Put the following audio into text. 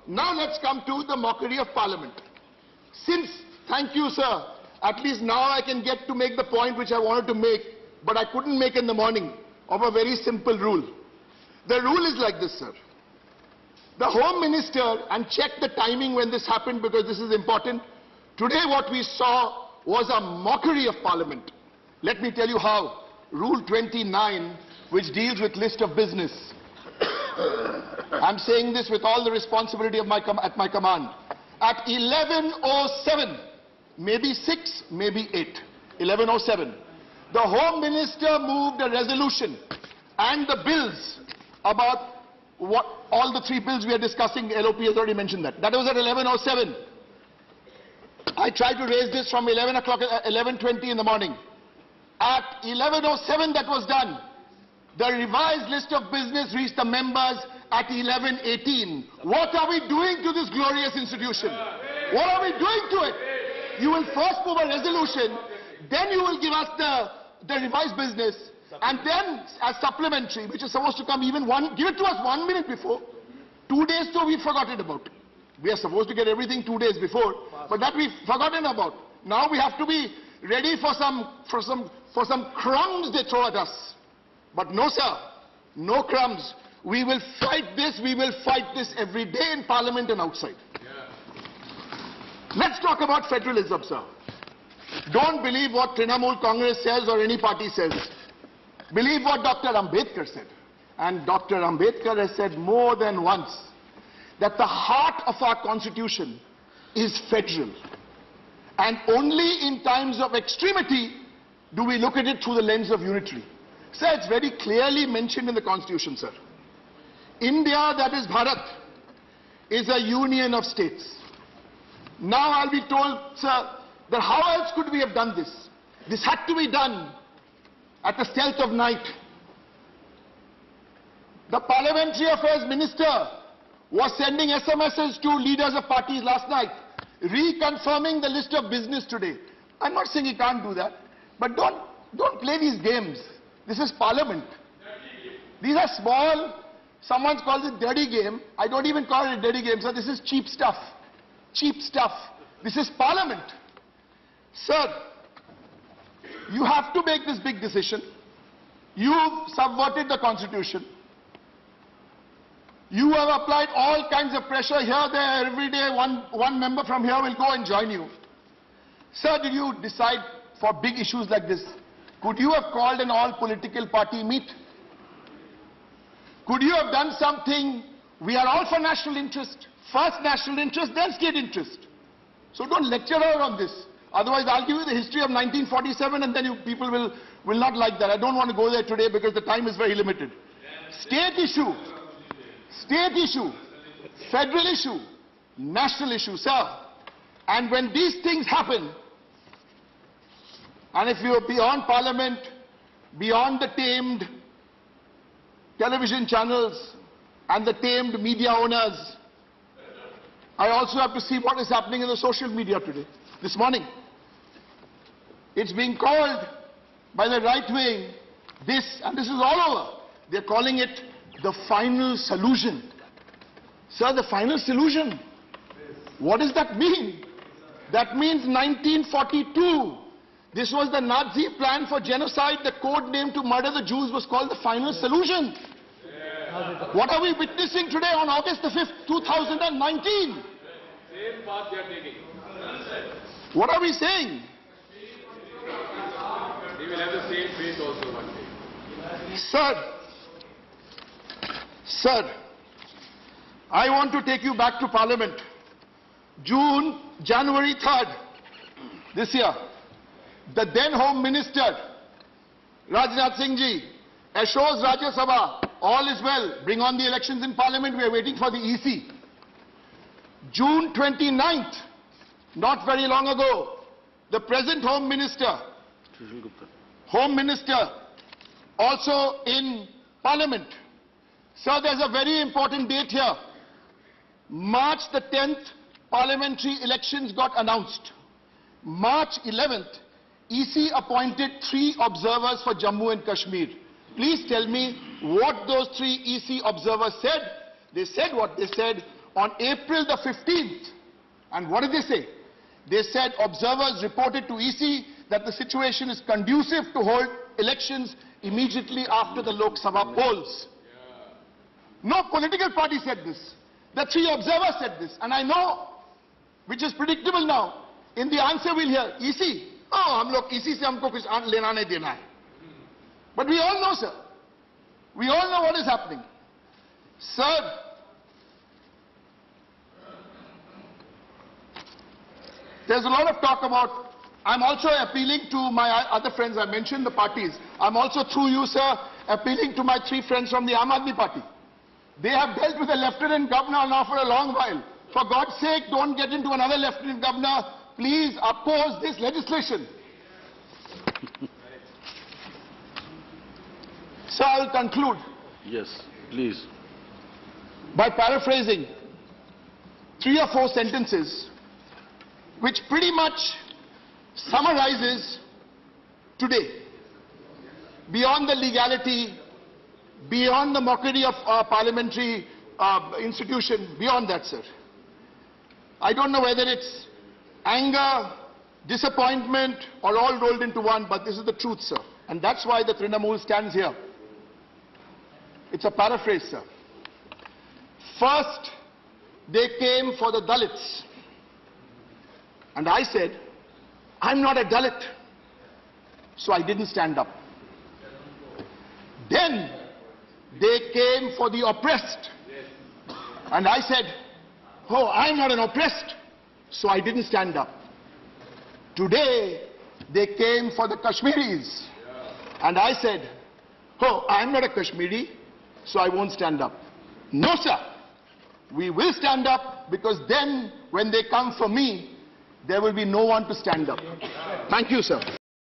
Now let's come to the mockery of Parliament. Thank you, sir, at least now I can get to make the point which I wanted to make, but I couldn't make in the morning, of a very simple rule. The rule is like this, sir. The Home Minister, and check the timing when this happened because this is important. Today what we saw was a mockery of Parliament. Let me tell you how. Rule 29, which deals with list of business. I'm saying this with all the responsibility of at my command. At 11:07, maybe 6, maybe 8, 11:07, the Home Minister moved a resolution and the bills about what all the 3 bills we are discussing. LOP has already mentioned that. That was at 11:07. I tried to raise this from 11 o'clock, 11:20 in the morning. At 11:07 that was done. The revised list of business reached the members at 11:18. What are we doing to this glorious institution? What are we doing to it? You will first move a resolution, then you will give us the revised business, and then as supplementary, which is supposed to come even give it to us 1 minute before. 2 days so we've forgotten about. We are supposed to get everything 2 days before, but that we've forgotten about. Now we have to be ready for some crumbs they throw at us. But no, sir, no crumbs. We will fight this. We will fight this every day in Parliament and outside. Let's talk about federalism, sir. Don't believe what Trinamool Congress says or any party says. Believe what Dr. Ambedkar said. And Dr. Ambedkar has said more than once that the heart of our constitution is federal. And only in times of extremity do we look at it through the lens of unitary. Sir, it's very clearly mentioned in the constitution, sir. India, that is Bharat, is a union of states. Now I'll be told, sir, that how else could we have done this? This had to be done at the stealth of night. The Parliamentary Affairs Minister was sending SMSs to leaders of parties last night, reconfirming the list of business today. I'm not saying he can't do that, but don't play these games. This is Parliament. These are small, someone calls it dirty game. I don't even call it a dirty game, sir. This is cheap stuff. Cheap stuff. This is Parliament. Sir, you have to make this big decision. You've subverted the constitution. You have applied all kinds of pressure here, there, every day. One member from here will go and join you. Sir, did you decide for big issues like this? Could you have called an all-political party meet? Could you have done something? We are all for national interest. First national interest, then state interest. So don't lecture her on this. Otherwise, I'll give you the history of 1947 and then people will not like that. I don't want to go there today because the time is very limited. State issue, federal issue, national issue, sir. And when these things happen, and if you are beyond Parliament, beyond the tamed television channels and the tamed media owners, I also have to see what is happening in the social media today, this morning. It's being called by the right wing, and this is all over. They're calling it the final solution. Sir, the final solution. What does that mean? That means 1942. This was the Nazi plan for genocide. The code name to murder the Jews was called the final solution. What are we witnessing today on August the 5th, 2019? Same path they are taking. What are we saying? They will have the same fate also one day. Sir, I want to take you back to Parliament. January 3rd, this year, the then Home Minister, Rajnath Singh ji, assures Rajya Sabha, all is well, bring on the elections in Parliament, we are waiting for the EC. June 29th, not very long ago, the present Home Minister, also in Parliament. Sir, there's a very important date here. March the 10th, parliamentary elections got announced. March 11th, EC appointed 3 observers for Jammu and Kashmir. Please tell me what those 3 EC observers said. They said what they said on April the 15th. And what did they say? They said observers reported to EC that the situation is conducive to hold elections immediately after the Lok Sabha polls. No political party said this. The three observers said this. And I know, which is predictable now, in the answer we'll hear, EC. Oh, hum log EC se humko kuch lena nahi dena hai. But we all know, sir. We all know what is happening. Sir, there's a lot of talk about, I'm also appealing to my other friends, I mentioned the parties. I'm also through you, sir, appealing to my three friends from the Aam Aadmi Party. They have dealt with a lieutenant governor now for a long while. For God's sake, don't get into another lieutenant governor. Please oppose this legislation. So I will conclude. Yes, please. By paraphrasing 3 or 4 sentences which pretty much summarizes today, beyond the legality, beyond the mockery of our parliamentary institution, beyond that, sir. I don't know whether it's anger, disappointment, or all rolled into one, but this is the truth, sir. And that's why the Trinamool stands here. It's a paraphrase, sir. First, they came for the Dalits. And I said, I'm not a Dalit. So I didn't stand up. Then, they came for the oppressed. And I said, oh, I'm not an oppressed. So I didn't stand up. Today, they came for the Kashmiris. And I said, oh, I'm not a Kashmiri, so I won't stand up. No, sir. We will stand up, because then, when they come for me, there will be no one to stand up. Thank you, sir.